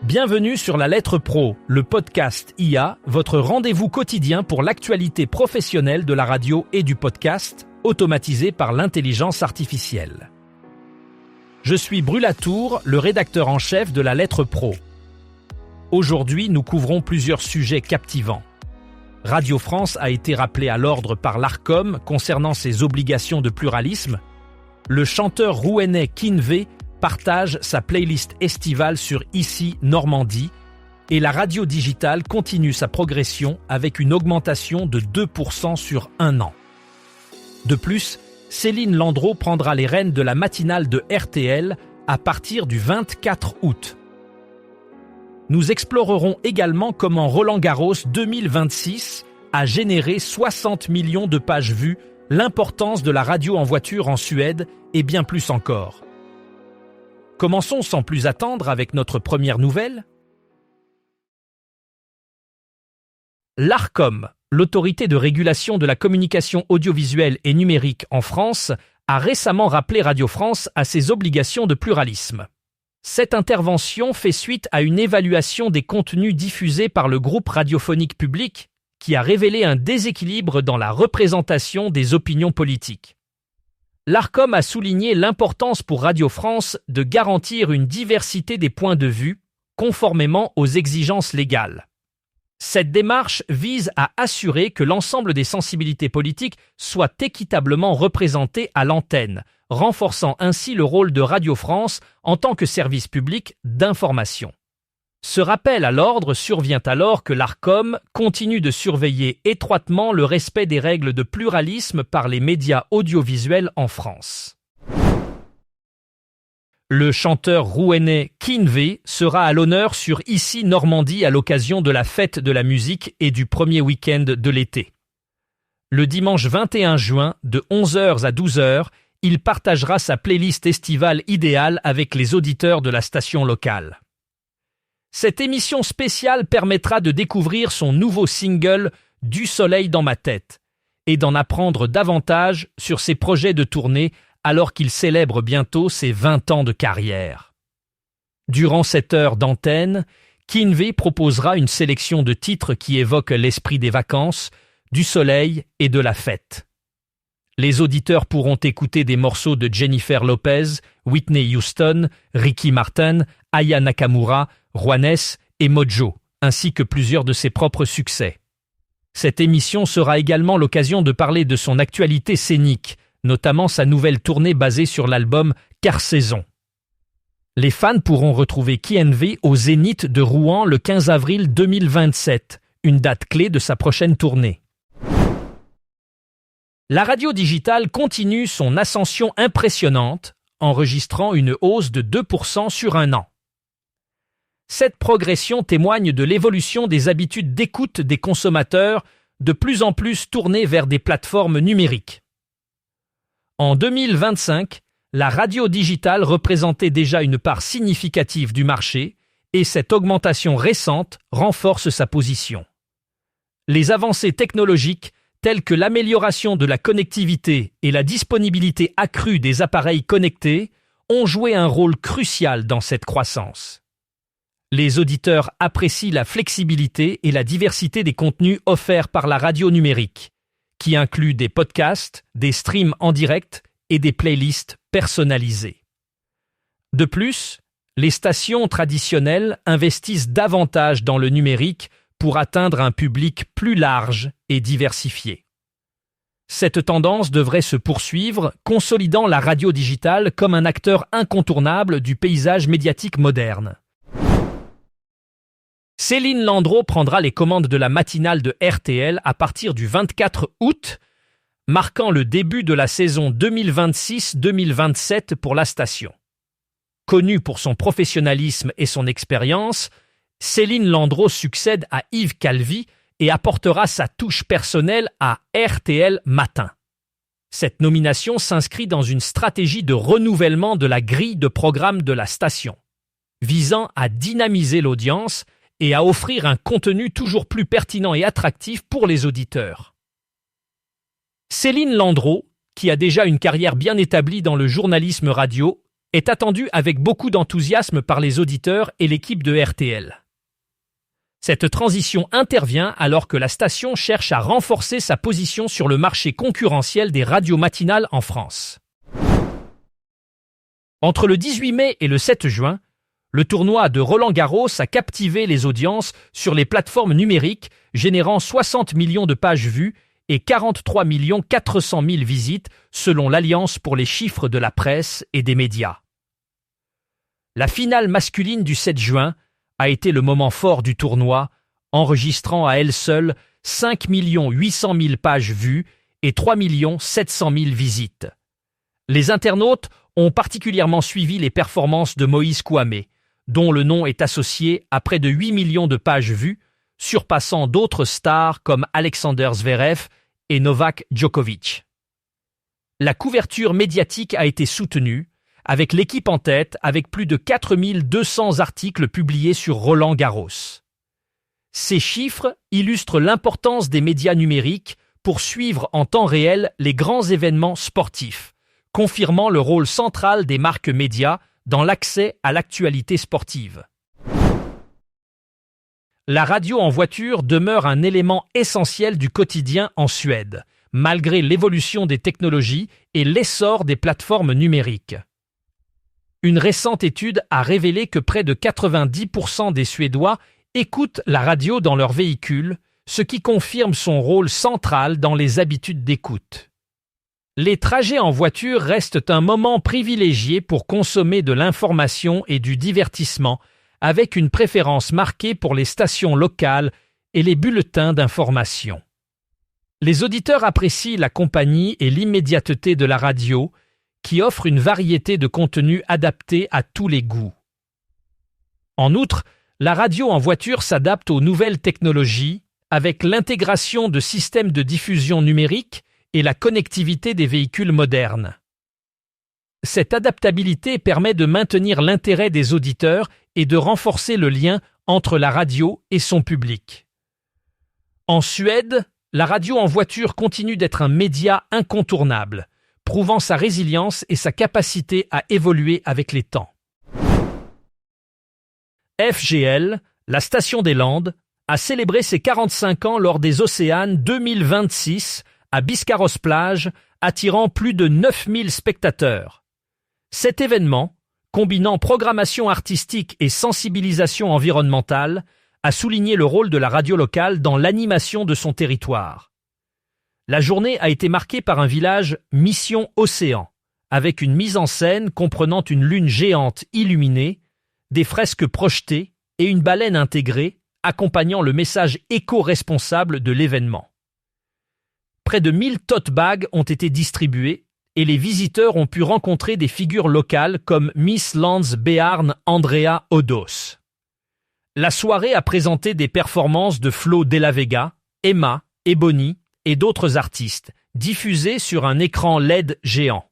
Bienvenue sur La Lettre Pro, le podcast IA, votre rendez-vous quotidien pour l'actualité professionnelle de la radio et du podcast, automatisé par l'intelligence artificielle. Je suis Brulatour, le rédacteur en chef de La Lettre Pro. Aujourd'hui, nous couvrons plusieurs sujets captivants. Radio France a été rappelé à l'ordre par l'Arcom concernant ses obligations de pluralisme. Le chanteur rouennais Kinvé partage sa playlist estivale sur Ici Normandie et la radio digitale continue sa progression avec une augmentation de 2% sur un an. De plus, Céline Landreau prendra les rênes de la matinale de RTL à partir du 24 août. Nous explorerons également comment Roland-Garros 2026 a généré 60 millions de pages vues, l'importance de la radio en voiture en Suède et bien plus encore. Commençons sans plus attendre avec notre première nouvelle. L'Arcom, l'autorité de régulation de la communication audiovisuelle et numérique en France, a récemment rappelé Radio France à ses obligations de pluralisme. Cette intervention fait suite à une évaluation des contenus diffusés par le groupe radiophonique public qui a révélé un déséquilibre dans la représentation des opinions politiques. L'Arcom a souligné l'importance pour Radio France de garantir une diversité des points de vue, conformément aux exigences légales. Cette démarche vise à assurer que l'ensemble des sensibilités politiques soient équitablement représentées à l'antenne, renforçant ainsi le rôle de Radio France en tant que service public d'information. Ce rappel à l'ordre survient alors que l'Arcom continue de surveiller étroitement le respect des règles de pluralisme par les médias audiovisuels en France. Le chanteur rouennais Kinvé sera à l'honneur sur Ici Normandie à l'occasion de la fête de la musique et du premier week-end de l'été. Le dimanche 21 juin, de 11h à 12h, il partagera sa playlist estivale idéale avec les auditeurs de la station locale. Cette émission spéciale permettra de découvrir son nouveau single « Du soleil dans ma tête » et d'en apprendre davantage sur ses projets de tournée alors qu'il célèbre bientôt ses 20 ans de carrière. Durant cette heure d'antenne, Kinvé proposera une sélection de titres qui évoquent l'esprit des vacances, du soleil et de la fête. Les auditeurs pourront écouter des morceaux de Jennifer Lopez, Whitney Houston, Ricky Martin, Aya Nakamura, Juanes et Mojo, ainsi que plusieurs de ses propres succès. Cette émission sera également l'occasion de parler de son actualité scénique, notamment sa nouvelle tournée basée sur l'album Carsaison. Les fans pourront retrouver Kinvé au Zénith de Rouen le 15 avril 2027, une date clé de sa prochaine tournée. La radio digitale continue son ascension impressionnante, enregistrant une hausse de 2% sur un an. Cette progression témoigne de l'évolution des habitudes d'écoute des consommateurs, de plus en plus tournés vers des plateformes numériques. En 2025, la radio digitale représentait déjà une part significative du marché et cette augmentation récente renforce sa position. Les avancées technologiques telles que l'amélioration de la connectivité et la disponibilité accrue des appareils connectés ont joué un rôle crucial dans cette croissance. Les auditeurs apprécient la flexibilité et la diversité des contenus offerts par la radio numérique, qui inclut des podcasts, des streams en direct et des playlists personnalisées. De plus, les stations traditionnelles investissent davantage dans le numérique pour atteindre un public plus large et diversifié. Cette tendance devrait se poursuivre, consolidant la radio digitale comme un acteur incontournable du paysage médiatique moderne. Céline Landreau prendra les commandes de la matinale de RTL à partir du 24 août, marquant le début de la saison 2026-2027 pour la station. Connue pour son professionnalisme et son expérience, Céline Landreau succède à Yves Calvi et apportera sa touche personnelle à RTL Matin. Cette nomination s'inscrit dans une stratégie de renouvellement de la grille de programme de la station, visant à dynamiser l'audience et à offrir un contenu toujours plus pertinent et attractif pour les auditeurs. Céline Landreau, qui a déjà une carrière bien établie dans le journalisme radio, est attendue avec beaucoup d'enthousiasme par les auditeurs et l'équipe de RTL. Cette transition intervient alors que la station cherche à renforcer sa position sur le marché concurrentiel des radios matinales en France. Entre le 18 mai et le 7 juin, le tournoi de Roland-Garros a captivé les audiences sur les plateformes numériques, générant 60 millions de pages vues et 43 400 000 visites selon l'Alliance pour les chiffres de la presse et des médias. La finale masculine du 7 juin a été le moment fort du tournoi, enregistrant à elle seule 5 800 000 pages vues et 3 700 000 visites. Les internautes ont particulièrement suivi les performances de Moïse Kouamé, dont le nom est associé à près de 8 millions de pages vues, surpassant d'autres stars comme Alexander Zverev et Novak Djokovic. La couverture médiatique a été soutenue, avec l'équipe en tête, avec plus de 4200 articles publiés sur Roland-Garros. Ces chiffres illustrent l'importance des médias numériques pour suivre en temps réel les grands événements sportifs, confirmant le rôle central des marques médias dans l'accès à l'actualité sportive. La radio en voiture demeure un élément essentiel du quotidien en Suède, malgré l'évolution des technologies et l'essor des plateformes numériques. Une récente étude a révélé que près de 90% des Suédois écoutent la radio dans leur véhicule, ce qui confirme son rôle central dans les habitudes d'écoute. Les trajets en voiture restent un moment privilégié pour consommer de l'information et du divertissement, avec une préférence marquée pour les stations locales et les bulletins d'information. Les auditeurs apprécient la compagnie et l'immédiateté de la radio, qui offre une variété de contenus adaptés à tous les goûts. En outre, la radio en voiture s'adapte aux nouvelles technologies, avec l'intégration de systèmes de diffusion numérique et la connectivité des véhicules modernes. Cette adaptabilité permet de maintenir l'intérêt des auditeurs et de renforcer le lien entre la radio et son public. En Suède, la radio en voiture continue d'être un média incontournable, prouvant sa résilience et sa capacité à évoluer avec les temps. FGL, la station des Landes, a célébré ses 45 ans lors des Océanes 2026 à Biscarrosse-Plage, attirant plus de 9000 spectateurs. Cet événement, combinant programmation artistique et sensibilisation environnementale, a souligné le rôle de la radio locale dans l'animation de son territoire. La journée a été marquée par un village Mission Océan, avec une mise en scène comprenant une lune géante illuminée, des fresques projetées et une baleine intégrée, accompagnant le message éco-responsable de l'événement. Près de 1000 tote bags ont été distribués et les visiteurs ont pu rencontrer des figures locales comme Miss Lands Bearn Andrea Odos. La soirée a présenté des performances de Flo Della Vega, Emma, Ebony et d'autres artistes, diffusées sur un écran LED géant.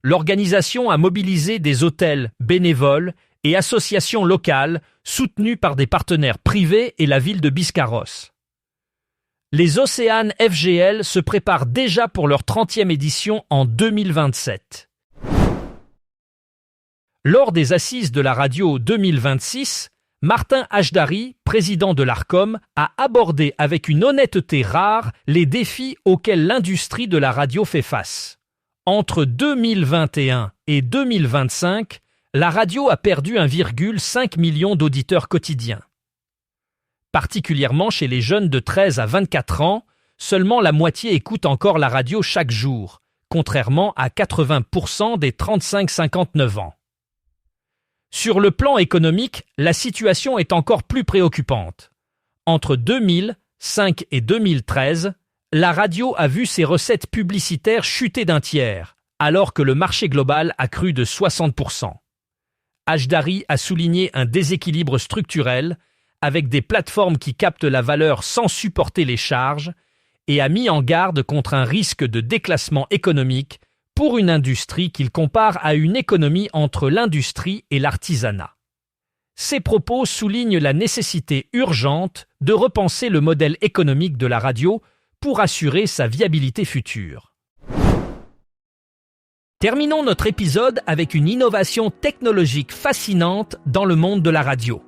L'organisation a mobilisé des hôtels bénévoles et associations locales soutenues par des partenaires privés et la ville de Biscarrosse. Les Océanes FGL se préparent déjà pour leur 30e édition en 2027. Lors des Assises de la radio 2026, Martin Hajdari, président de l'Arcom, a abordé avec une honnêteté rare les défis auxquels l'industrie de la radio fait face. Entre 2021 et 2025, la radio a perdu 1,5 million d'auditeurs quotidiens. Particulièrement chez les jeunes de 13 à 24 ans, seulement la moitié écoute encore la radio chaque jour, contrairement à 80% des 35-59 ans. Sur le plan économique, la situation est encore plus préoccupante. Entre 2005 et 2013, la radio a vu ses recettes publicitaires chuter d'un tiers, alors que le marché global a crû de 60%. Hajdari a souligné un déséquilibre structurel avec des plateformes qui captent la valeur sans supporter les charges et a mis en garde contre un risque de déclassement économique pour une industrie qu'il compare à une économie entre l'industrie et l'artisanat. Ces propos soulignent la nécessité urgente de repenser le modèle économique de la radio pour assurer sa viabilité future. Terminons notre épisode avec une innovation technologique fascinante dans le monde de la radio.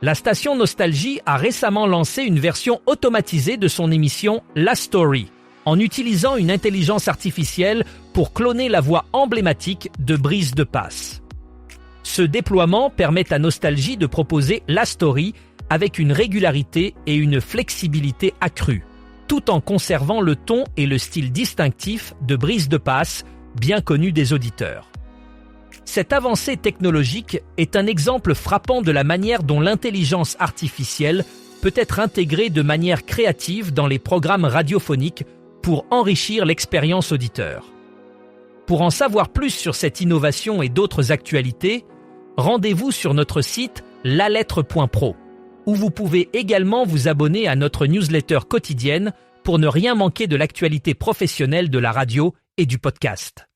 La station Nostalgie a récemment lancé une version automatisée de son émission La Story, en utilisant une intelligence artificielle pour cloner la voix emblématique de Brice de Passe. Ce déploiement permet à Nostalgie de proposer La Story avec une régularité et une flexibilité accrues, tout en conservant le ton et le style distinctif de Brice de Passe, bien connu des auditeurs. Cette avancée technologique est un exemple frappant de la manière dont l'intelligence artificielle peut être intégrée de manière créative dans les programmes radiophoniques pour enrichir l'expérience auditeur. Pour en savoir plus sur cette innovation et d'autres actualités, rendez-vous sur notre site lalettre.pro, où vous pouvez également vous abonner à notre newsletter quotidienne pour ne rien manquer de l'actualité professionnelle de la radio et du podcast.